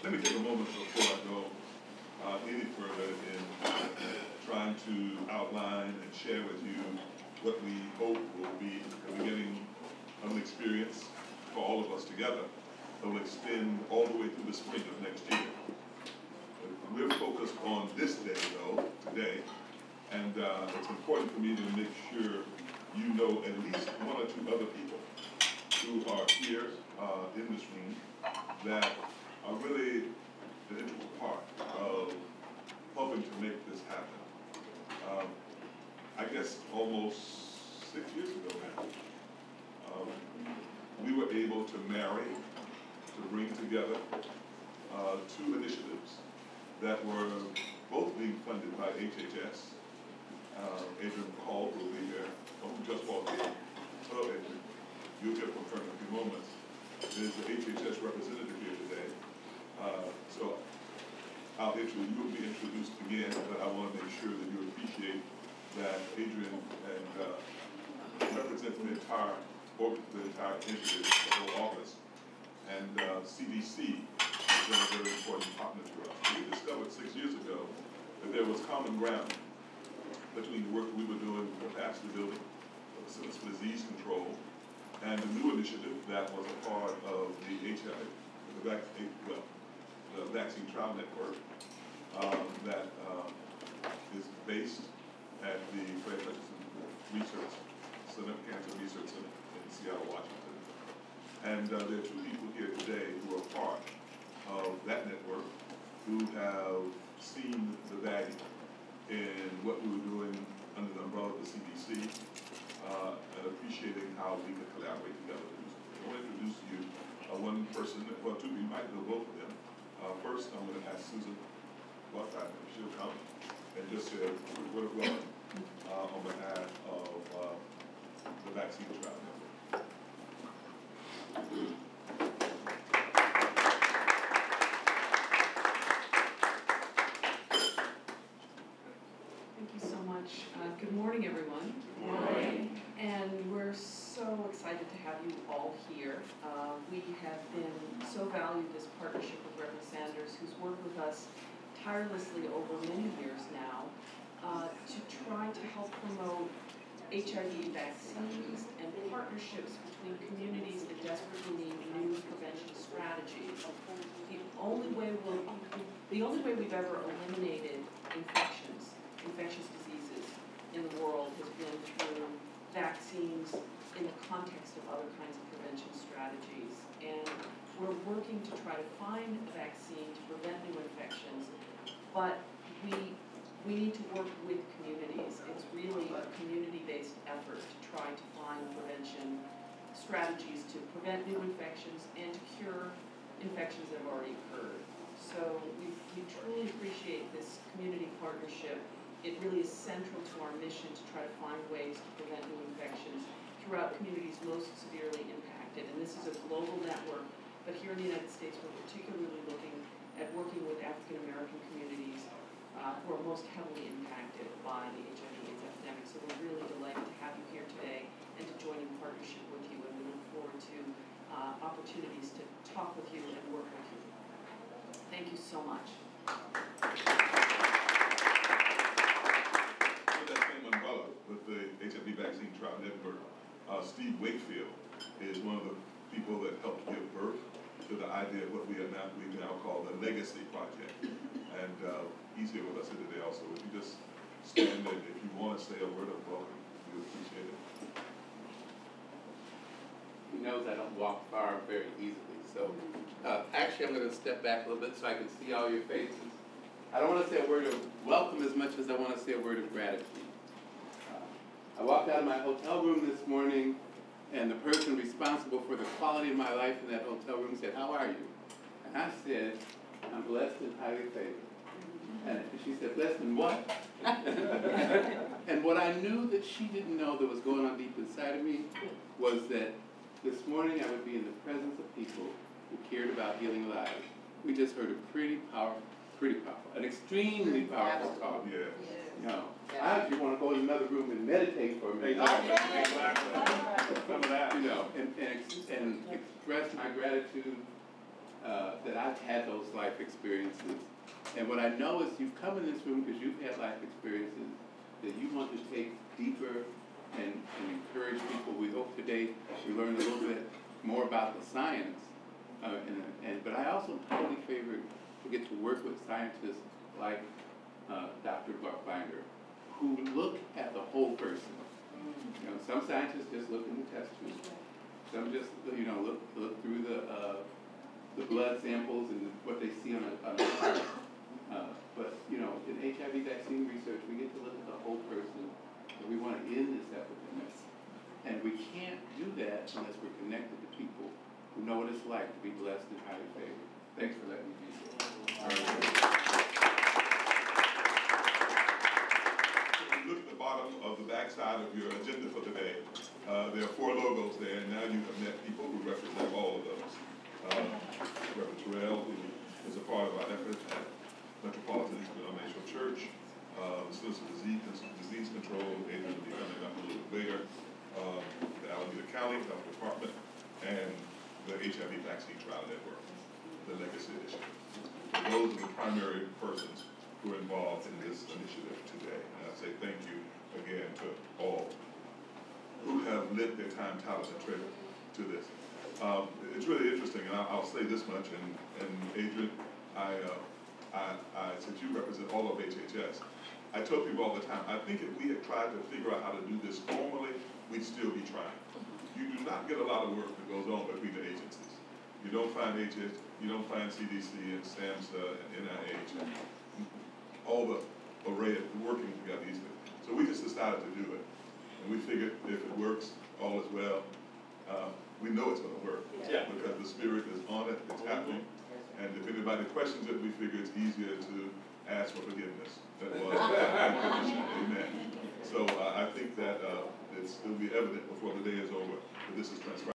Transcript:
Let me take a moment before I go any further in trying to outline and share with you what we hope will be the beginning of an experience for all of us together that will extend all the way through the spring of next year. We're focused on this day, though, today, and it's important for me to make sure you know at least one or two other people who are here in this room that are really an integral part of helping to make this happen. I guess almost 6 years ago now, we were able to marry, to bring together two initiatives that were both being funded by HHS. Adrian Hall will be here, who just walked in. Hello, Adrian. You'll hear from her in a few moments. There's the HHS representative here today. So you will be introduced again, but I want to make sure that you appreciate that Adrian represents the entire entity, the whole office. And CDC has been a very important partner to us. We discovered 6 years ago that there was common ground between the work we were doing with capacity building, Centers for Disease Control, and the new initiative that was a part of the Vaccine Trial Network that is based at the Fred Hutchinson Cancer Research Center in Seattle, Washington. And there are two people here today who are part of that network who have seen the value in what we were doing under the umbrella of the CDC and appreciating how we could collaborate together to do something. I want to introduce you one person, well, two, you might know both of them. First, I'm going to ask Susan Buchbinder if she'll come and just say a word of welcome on behalf of the Vaccine Trial Network. Thank you so much. Good morning, everyone. Good morning. And we're so excited to have you all here. We have been so valued this partnership with Reverend Sanders, who's worked with us tirelessly over many years now to try to help promote HIV vaccines and partnerships between communities that desperately need new prevention strategies. The only way we've ever eliminated infectious diseases in the world has been through vaccines in the context of other kinds of prevention strategies. And we're working to try to find a vaccine to prevent new infections, but we need to work with communities. It's really a community-based effort to try to find prevention strategies to prevent new infections and to cure infections that have already occurred. So we truly appreciate this community partnership. It really is central to our mission to try to find ways to prevent new infections throughout communities most severely impacted. And this is a global network, but here in the United States, we're particularly looking at working with African American communities who are most heavily impacted by the HIV/AIDS epidemic. So we're really delighted to have you here today and to join in partnership with you. And we look forward to opportunities to talk with you and work with you. Thank you so much. With that same umbrella, with the HIV Vaccine Trial Network, Steve Wakefield is one of the people that helped give birth to the idea of what we now call the Legacy Project. And he's here with us here today also. If you just stand and if you want to say a word of welcome, we would appreciate it. He knows I don't walk far very easily. So actually I'm going to step back a little bit so I can see all your faces. I don't want to say a word of welcome as much as I want to say a word of gratitude. I walked out of my hotel room this morning and the person responsible for the quality of my life in that hotel room said, "How are you?" And I said, "I'm blessed and highly favored." And she said, "Blessed in what?" And what I knew that she didn't know that was going on deep inside of me was that this morning I would be in the presence of people who cared about healing lives. We just heard a pretty powerful, an extremely powerful talk. Yeah. You know, I actually want to go in another room and meditate for a minute. Some of that. You know, and express my gratitude that that I've had those life experiences. And what I know is you've come in this room because you've had life experiences that you want to take deeper and encourage people. We hope today we learn a little bit more about the science. But I also totally favor to get to work with scientists like Dr. Buchbinder, who look at the whole person. You know, some scientists just look in the test tube. Some just, you know, look through the blood samples and what they see on a chart. But you know, in HIV vaccine research, we get to look at the whole person, and we want to end this epidemic. And we can't do that unless we're connected to people who know what it's like to be blessed and highly favored. Thanks for letting me be here. Look at the bottom of the backside of your agenda for today. There are 4 logos there, and now you have met people who represent all of those. Reverend Terrell, who is a part of our effort at Metropolitan Denominational Church, the Centers for Disease Control, Adrian will be coming up a little bit later, the Alameda County Health Department, and the HIV Vaccine Trial Network, the Legacy Initiative. Those are the primary persons who are involved in this initiative today. And I say thank you again to all who have lit their time, talent, and treasure to this. It's really interesting, and I'll say this much, and Adrian, since you represent all of HHS, I tell people all the time, I think if we had tried to figure out how to do this formally, we'd still be trying. You do not get a lot of work that goes on between the agencies. You don't find CDC and SAMHSA and NIH and all the array of working together. So we just decided to do it. And we figured if it works, all is well. We know it's going to work because the Spirit is on it, it's happening. And if anybody questions it, we figure it's easier to ask for forgiveness. That was amen. So I think that it'll be evident before the day is over that this is transparent.